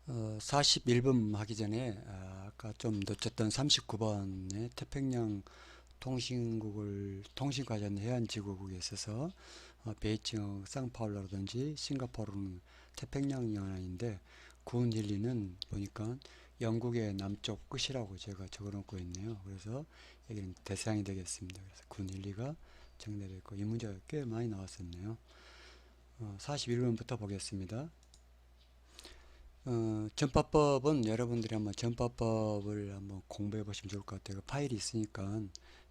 41번 하기 전에 아까 좀 놓쳤던 39번의 태평양 통신과전 해안지구국에 있어서 베이징, 상파울루라든지 싱가포르는 태평양 연안인데 구은힐리는 보니까 영국의 남쪽 끝이라고 제가 적어놓고 있네요. 그래서 여기는 대서양이 되겠습니다. 그래서 구은힐리가 정답이었고 이 문제가 꽤 많이 나왔었네요. 41번부터 보겠습니다. 전파법은 여러분들이 한번 전파법을 한번 공부해 보시면 좋을 것 같아요. 그 파일이 있으니까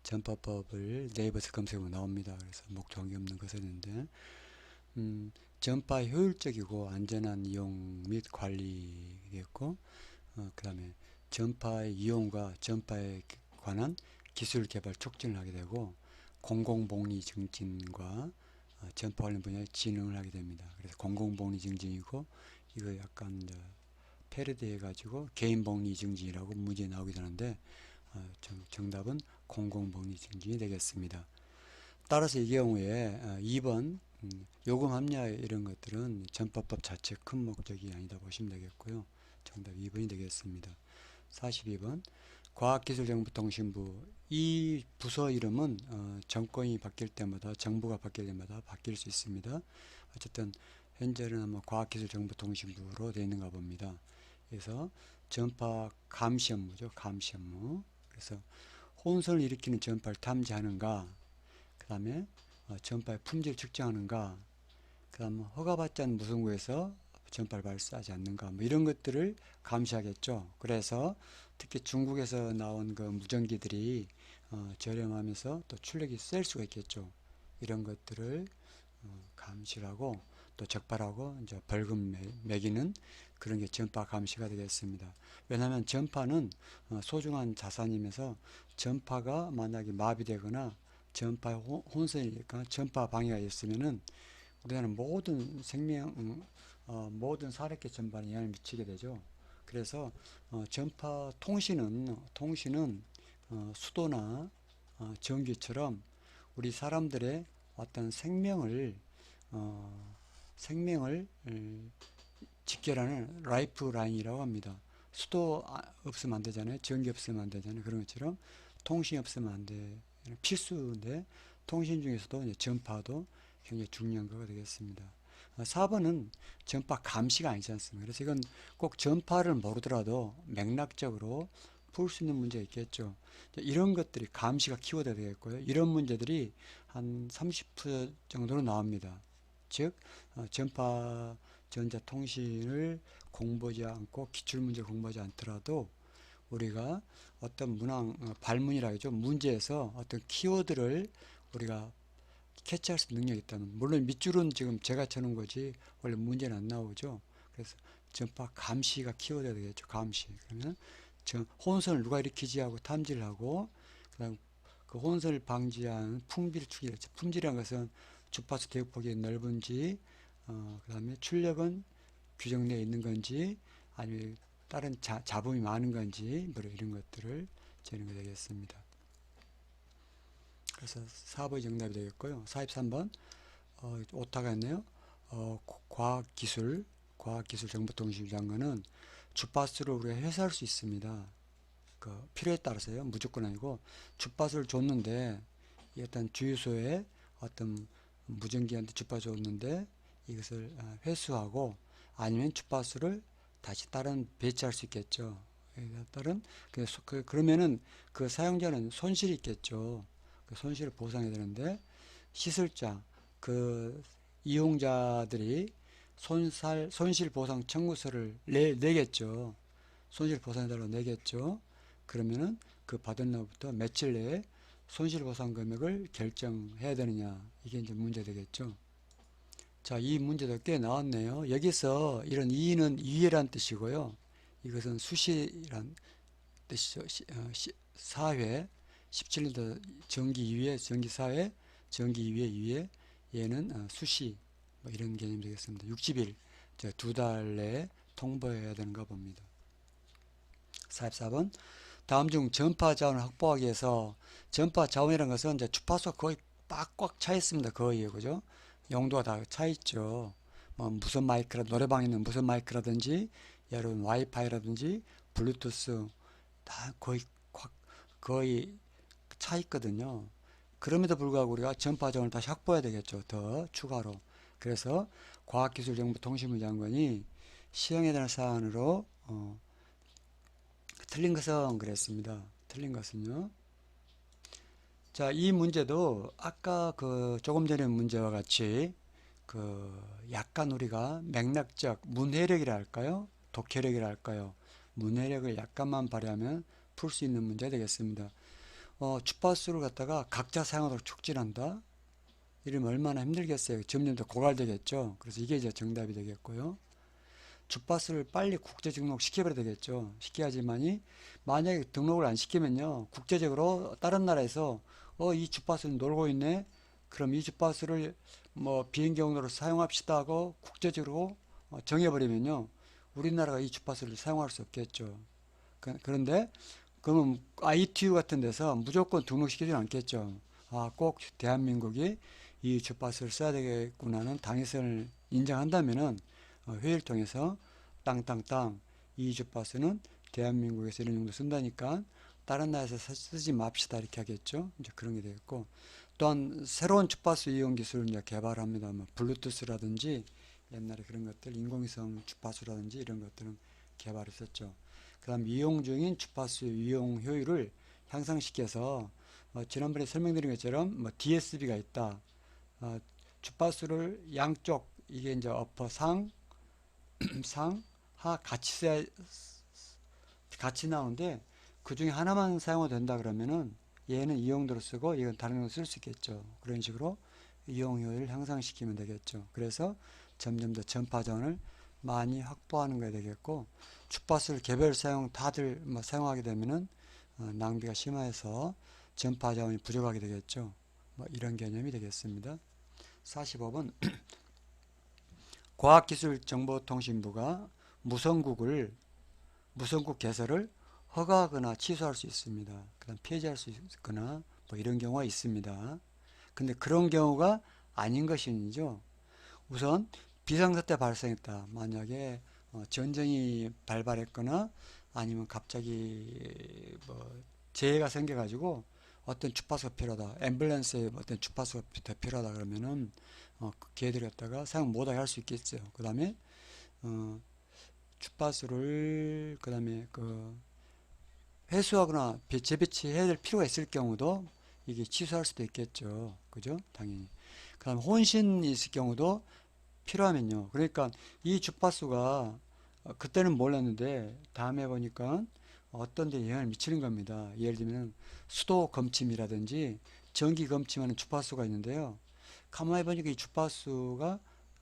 전파법을 네이버에서 검색하면 나옵니다. 그래서 목적이 없는 것이었는데 전파 효율적이고 안전한 이용 및 관리겠고 그 다음에 전파의 이용과 전파에 관한 기술 개발 촉진을 하게 되고 공공복리 증진과 전파 관련 분야에 진흥을 하게 됩니다. 그래서 공공복리 증진이고 이거 약간 패러디 해가지고 개인복리 증진이라고 문제 나오게 되는데 정답은 공공복리 증진이 되겠습니다. 따라서 이 경우에 2번 요금 합리화 이런 것들은 전파법 자체 큰 목적이 아니다 보시면 되겠고요. 정답 2번이 되겠습니다. 42번 과학기술정보통신부 이 부서 이름은 정권이 바뀔 때마다 정부가 바뀔 때마다 바뀔 수 있습니다. 어쨌든 현재는 아마 과학기술정보통신부로 되어 있는가 봅니다. 그래서 전파 감시 업무죠. 감시 업무. 그래서 혼선을 일으키는 전파를 탐지하는가, 그 다음에 전파의 품질 측정하는가, 그 다음에 허가받지 않은 무선구에서 전파를 발사하지 않는가, 뭐 이런 것들을 감시하겠죠. 그래서 특히 중국에서 나온 그 무전기들이 저렴하면서 또 출력이 셀 수가 있겠죠. 이런 것들을 감시를 하고 또 적발하고 이제 벌금 매기는 그런 게 전파 감시가 되겠습니다. 왜냐하면 전파는 소중한 자산이면서 전파가 만약에 마비되거나 전파 혼선이니까 전파 방해가 있으면은 우리나라 모든 생명 모든 산업계 전반에 영향을 미치게 되죠. 그래서 전파 통신은 수도나 전기처럼 우리 사람들의 어떤 생명을 직결하는 라이프 라인이라고 합니다. 수도 없으면 안 되잖아요. 전기 없으면 안 되잖아요. 그런 것처럼 통신이 없으면 안 돼. 필수인데 통신 중에서도 이제 전파도 굉장히 중요한 거가 되겠습니다. 4번은 전파 감시가 아니지 않습니까? 그래서 이건 꼭 전파를 모르더라도 맥락적으로 풀 수 있는 문제가 있겠죠. 이런 것들이 감시가 키워드가 되겠고요. 이런 문제들이 한 30% 정도로 나옵니다. 즉 전파 전자통신을 공부하지 않고 기출문제 공부하지 않더라도 우리가 어떤 발문이라 하죠. 문제에서 어떤 키워드를 우리가 캐치할 수 있는 능력이 있다면, 물론 밑줄은 지금 제가 쳐놓은 거지 원래 문제는 안 나오죠. 그래서 전파 감시가 키워드가 되겠죠. 감시. 그러면 혼선을 누가 일으키지 하고 탐지를 하고, 그다음 그 혼선을 방지하는 품질 추이겠죠. 품질이라는 것은 주파수 대역폭이 넓은지, 그다음에 출력은 규정 내에 있는 건지, 아니면 다른 잡음이 많은 건지, 뭐 이런 것들을 재는 게 되겠습니다. 그래서 4번이 정답이 되겠고요. 43번 오타가 있네요. 과학기술정보통신장관은 주파수를 우리가 회수할 수 있습니다. 그 필요에 따라서요. 무조건 아니고 주파수를 줬는데 어떤 주유소에 어떤 무전기한테 주파수 줬는데 이것을 회수하고 아니면 주파수를 다시 다른 배치할 수 있겠죠. 다른 그러면은 그 사용자는 손실이 있겠죠. 그 손실을 보상해야 되는데 시술자 그 이용자들이 손실 보상 청구서를 내겠죠. 손실 보상해달라고 내겠죠. 그러면은 그 받은 날부터 며칠 내에 손실 보상 금액을 결정해야 되느냐, 이게 이제 문제 되겠죠. 자, 이 문제도 꽤 나왔네요. 여기서 이런 이는 이해란 뜻이고요. 이것은 수시란 뜻이죠. 사회 17년도 전기 2회, 전기 4회, 전기 2회, 2회, 얘는 수시 뭐 이런 개념이 되겠습니다. 60일, 두 달 내에 통보해야 되는가 봅니다. 44번 다음 중 전파 자원을 확보하기 위해서, 전파 자원이라는 것은 이제 주파수가 거의 꽉꽉 차 있습니다. 거의, 그죠? 용도가 다 차 있죠. 뭐 무선 마이크라, 노래방에 있는 무선 마이크라든지 여러분 와이파이라든지 블루투스 다 거의 차 있거든요. 그럼에도 불구하고 우리가 전파장을 다시 확보해야 되겠죠. 더 추가로. 그래서 과학기술정보통신부 장관이 시행에 대한 사안으로 틀린 것은 그랬습니다. 틀린 것은요. 자, 이 문제도 아까 그 조금 전의 문제와 같이 그 약간 우리가 맥락적 문해력이라 할까요? 독해력이라 할까요? 문해력을 약간만 발휘하면 풀 수 있는 문제 되겠습니다. 주파수를 갖다가 각자 사용하도록 촉진한다. 이러면 얼마나 힘들겠어요. 점점 더 고갈되겠죠. 그래서 이게 이제 정답이 되겠고요. 주파수를 빨리 국제 등록시켜버려야 되겠죠. 시켜야지만이 만약에 등록을 안 시키면요. 국제적으로 다른 나라에서 이 주파수는 놀고 있네. 그럼 이 주파수를 뭐 비행기 용도로 사용합시다 하고 국제적으로 정해버리면요. 우리나라가 이 주파수를 사용할 수 없겠죠. 그런데 그러면 ITU 같은 데서 무조건 등록시키지는 않겠죠. 꼭 대한민국이 이 주파수를 써야 되겠구나는 당위성을 인정한다면은 회의를 통해서 땅땅땅 이 주파수는 대한민국에서 이런 정도 쓴다니까 다른 나라에서 쓰지 맙시다 이렇게 하겠죠. 이제 그런 게 되겠고 또한 새로운 주파수 이용 기술을 이제 개발합니다. 뭐 블루투스라든지 옛날에 그런 것들 인공위성 주파수라든지 이런 것들은 개발했었죠. 그 다음 이용 중인 주파수 이용 효율을 향상시켜서 지난번에 설명드린 것처럼 뭐 DSB가 있다. 주파수를 양쪽 이게 이제 어퍼 상 하 같이 나오는데 그 중에 하나만 사용해도 된다 그러면은 얘는 이용도로 쓰고 이건 다른 거 쓸 수 있겠죠. 그런 식으로 이용 효율을 향상시키면 되겠죠. 그래서 점점 더 전파전을 많이 확보하는 거야 되겠고 주파수를 개별 사용 다들 뭐 사용하게 되면은 낭비가 심해서 전파 자원이 부족하게 되겠죠. 뭐 이런 개념이 되겠습니다. 45번 과학기술정보통신부가 무선국 개설을 허가하거나 취소할 수 있습니다. 그다음 폐지할 수 있거나 뭐 이런 경우가 있습니다. 근데 그런 경우가 아닌 것이죠. 우선 비상사태 발생했다. 만약에 전쟁이 발발했거나 아니면 갑자기 뭐 재해가 생겨가지고 어떤 주파수가 필요하다. 앰뷸런스에 어떤 주파수가 더 필요하다 그러면은 그 걔들 갖다가 사용 못하게 할 수 있겠죠. 그 다음에 주파수를 그 다음에 그 회수하거나 재배치해야 될 필요가 있을 경우도 이게 취소할 수도 있겠죠. 그죠? 당연히. 그 다음에 혼신이 있을 경우도 필요하면요. 그러니까 이 주파수가 그때는 몰랐는데 다음에 보니까 어떤 데 영향을 미치는 겁니다. 예를 들면 수도 검침이라든지 전기 검침하는 주파수가 있는데요. 가만히 보니까 이 주파수가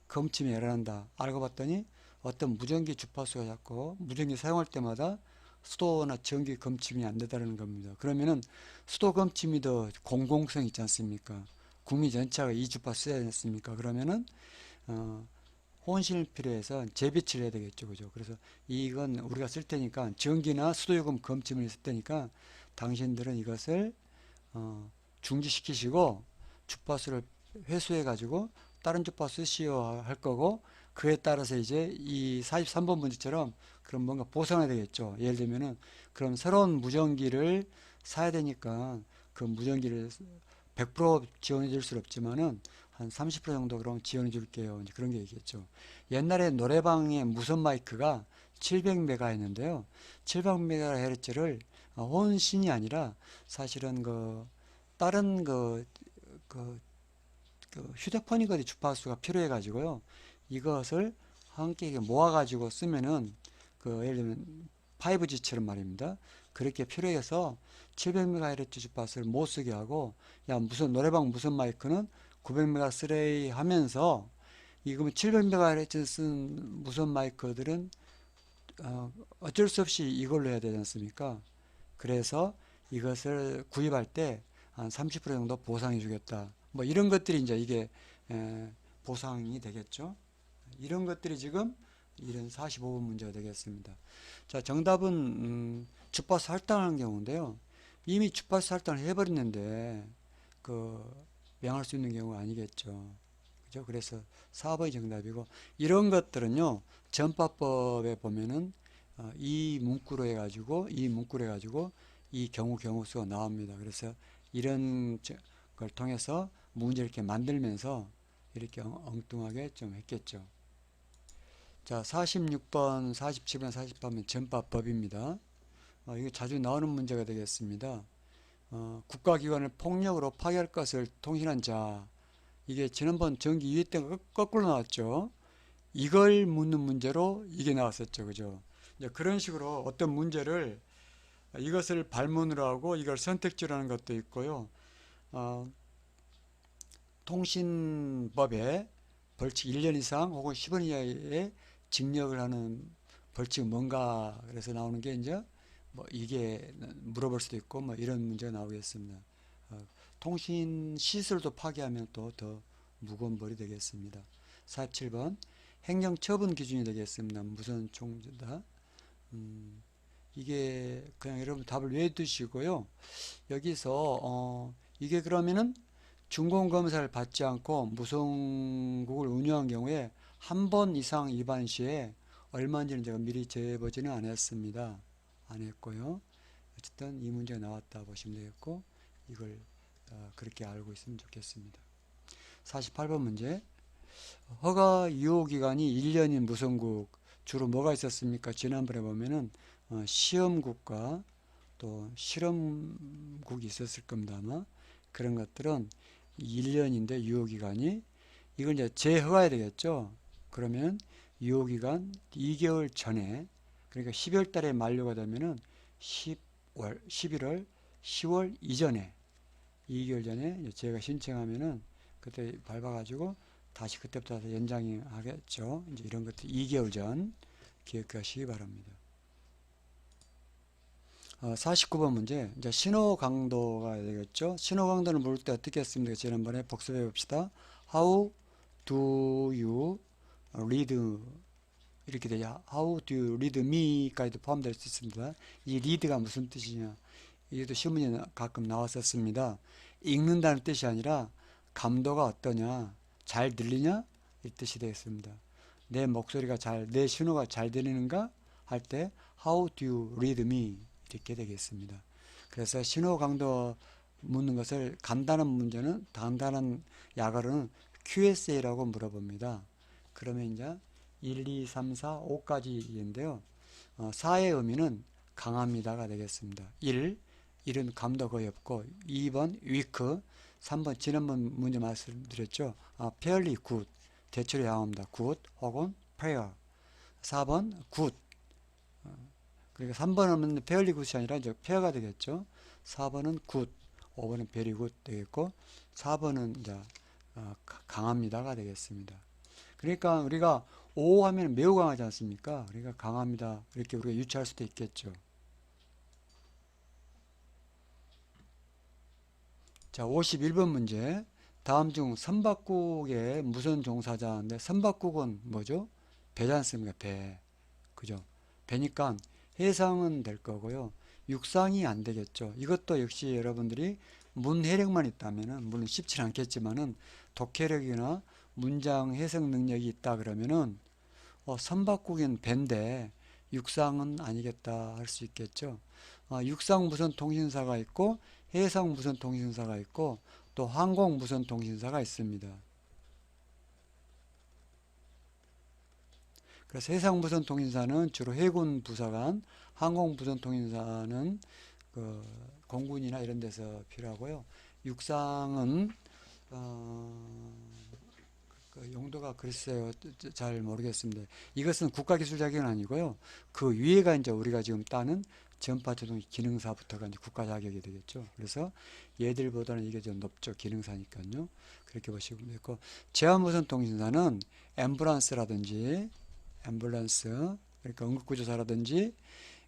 검침에 열한다. 알고 봤더니 어떤 무전기 주파수가 자꾸 무전기 사용할 때마다 수도나 전기 검침이 안 되다는 겁니다. 그러면은 수도 검침이 더 공공성 있지 않습니까? 국민 전체가 이 주파수 써야 되지 않습니까? 그러면은 혼신을 필요해서 재배치를 해야 되겠죠. 그죠? 그래서 이건 우리가 쓸 테니까 전기나 수도요금 검침을 쓸 테니까 당신들은 이것을 중지시키시고 주파수를 회수해 가지고 다른 주파수 쓰시오 할 거고 그에 따라서 이제 이 43번 문제처럼 그럼 뭔가 보상해야 되겠죠. 예를 들면은 그럼 새로운 무전기를 사야 되니까 그 무전기를 100% 지원해 줄 수는 없지만은 한 30% 정도 그럼 지원해 줄게요. 이제 그런 게 있겠죠. 옛날에 노래방에 무선 마이크가 700메가였는데요. 700메가헤르츠를 혼신이 아니라 사실은 그 다른 그 휴대폰이거든 주파수가 필요해 가지고요. 이것을 함께 모아 가지고 쓰면은 그 예를 들면 5G처럼 말입니다. 그렇게 필요해서 700MHz 주파수를 못 쓰게 하고 야 무슨 노래방 무슨 마이크는 900MHz 쓰레이 하면서 이거면 700MHz 쓴 무선 마이크들은 어쩔 수 없이 이걸로 해야 되지 않습니까? 그래서 이것을 구입할 때 한 30% 정도 보상해 주겠다. 뭐 이런 것들이 이제 이게 보상이 되겠죠. 이런 것들이 지금 이런 45번 문제가 되겠습니다. 자, 정답은 주파수 할당하는 경우인데요. 이미 주파수 할당을 해버렸는데 그 명할 수 있는 경우가 아니겠죠. 그죠? 그래서 4번이 정답이고, 이런 것들은요, 전파법에 보면은 이 문구로 해가지고 이 경우수가 나옵니다. 그래서 이런 걸 통해서 문제를 이렇게 만들면서 이렇게 엉뚱하게 좀 했겠죠. 자, 46번, 47번, 48번 전파법입니다. 이게 자주 나오는 문제가 되겠습니다. 국가기관을 폭력으로 파괴할 것을 통신한 자. 이게 지난번 전기 2회 때 거꾸로 나왔죠. 이걸 묻는 문제로 이게 나왔었죠. 그죠? 이제 그런 식으로 어떤 문제를 이것을 발문으로 하고 이걸 선택지로 하는 것도 있고요. 어, 통신법에 벌칙 1년 이상 혹은 10원 이하의 징역을 하는 벌칙은 뭔가 그래서 나오는 게 이제 뭐 이게 물어볼 수도 있고 뭐 이런 문제가 나오겠습니다. 통신 시설도 파괴하면 또 더 무거운 벌이 되겠습니다. 47번 행정처분 기준이 되겠습니다. 무선 총주다. 이게 그냥 여러분 답을 외두시고요. 여기서 이게 그러면은 중공검사를 받지 않고 무선국을 운영한 경우에 한 번 이상 위반 시에 얼마인지는 제가 미리 재보지는 않았습니다. 안 했고요. 어쨌든 이 문제가 나왔다 보시면 되겠고 이걸 그렇게 알고 있으면 좋겠습니다. 48번 문제. 허가 유효기간이 1년인 무선국 주로 뭐가 있었습니까? 지난번에 보면은 시험국과 또 실험국이 있었을 겁니다. 아마 그런 것들은 1년인데 유효기간이 이걸 이제 재허가해야 되겠죠. 그러면 유효기간 2개월 전에 그러니까 12월 달에 만료가 되면은 11월, 10월 이전에 2개월 전에 제가 신청하면은 그때 밟아가지고 다시 그때부터 연장이 하겠죠. 이제 이런 것들 2개월 전 기억하시기 바랍니다. 49번 문제. 이제 신호 강도가 되겠죠. 신호 강도를 물을 때 어떻게 했습니까? 지난번에 복습해 봅시다. How do you read? 이렇게 되죠. How do you read me?까지도 포함될 수 있습니다. 이 read가 무슨 뜻이냐? 이것도 시험문제 가끔 나왔었습니다. 읽는다는 뜻이 아니라 감도가 어떠냐? 잘 들리냐? 이 뜻이 되겠습니다. 내 목소리가 내 신호가 잘 들리는가? 할 때 How do you read me? 이렇게 되겠습니다. 그래서 신호 강도 묻는 것을 간단한 약어로는 QSA라고 물어봅니다. 그러면 이제 1, 2, 3, 4, 5까지인데요. 4의 의미는 강합니다가 되겠습니다. 1은 감도 거의 없고 2번 weak, 3번 지난번 문제 말씀드렸죠. fairly good, 대체로 양호합니다. good 혹은 fair. 4번 good. 그러니까 3번은 fairly good이 아니라 이제 fair가 되겠죠. 4번은 good, 5번은 very good 되겠고 4번은 이제 강합니다가 되겠습니다. 그러니까 우리가 5 하면 매우 강하지 않습니까? 그러니까 강합니다. 이렇게 우리가 유추할 수도 있겠죠. 자, 51번 문제. 다음 중 선박국의 무선 종사자인데 선박국은 뭐죠? 배지 않습니까? 배. 그죠? 배니까 해상은 될 거고요. 육상이 안 되겠죠. 이것도 역시 여러분들이 문해력만 있다면은 물론 쉽지는 않겠지만은 독해력이나 문장 해석 능력이 있다 그러면은 선박국인 배인데 육상은 아니겠다 할 수 있겠죠. 육상 무선 통신사가 있고 해상 무선 통신사가 있고 또 항공 무선 통신사가 있습니다. 그래서 해상 무선 통신사는 주로 해군 부사관, 항공 무선 통신사는 그 공군이나 이런 데서 필요하고요. 육상은 그 용도가 글쎄요 잘 모르겠습니다. 이것은 국가기술 자격은 아니고요. 그 위에가 이제 우리가 지금 따는 전파제동 기능사부터가 이제 국가 자격이 되겠죠. 그래서 얘들보다는 이게 좀 높죠. 기능사니까요. 그렇게 보시면 되고 제한무선 통신사는 앰뷸런스라든지 그러니까 응급구조사라든지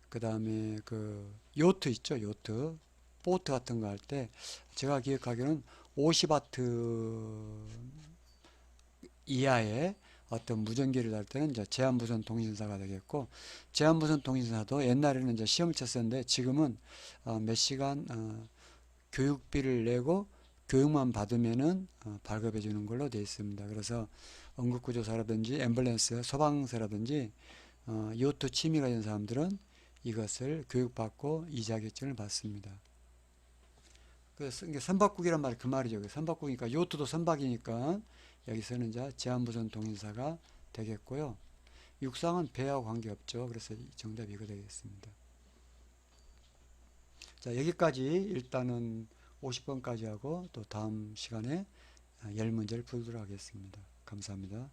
그 다음에 그 요트 있죠. 요트 보트 같은 거 할 때 제가 기억하기로는 50와트 이하의 어떤 무전기를 달 때는 이제 제한무선 통신사가 되겠고 제한무선 통신사도 옛날에는 이제 시험을 쳤었는데 지금은 몇 시간 교육비를 내고 교육만 받으면은 발급해 주는 걸로 되어 있습니다. 그래서 응급구조사라든지 앰뷸런스, 소방서라든지 요트 취미가 있는 사람들은 이것을 교육받고 이 자격증을 받습니다. 그래서 이게 선박국이란 말이 그 말이죠. 선박국이니까 요트도 선박이니까 여기서는 이제 제한부선 동일사가 되겠고요. 육상은 배하고 관계없죠. 그래서 정답이 이거 되겠습니다. 자, 여기까지 일단은 50번까지 하고 또 다음 시간에 10문제를 풀도록 하겠습니다. 감사합니다.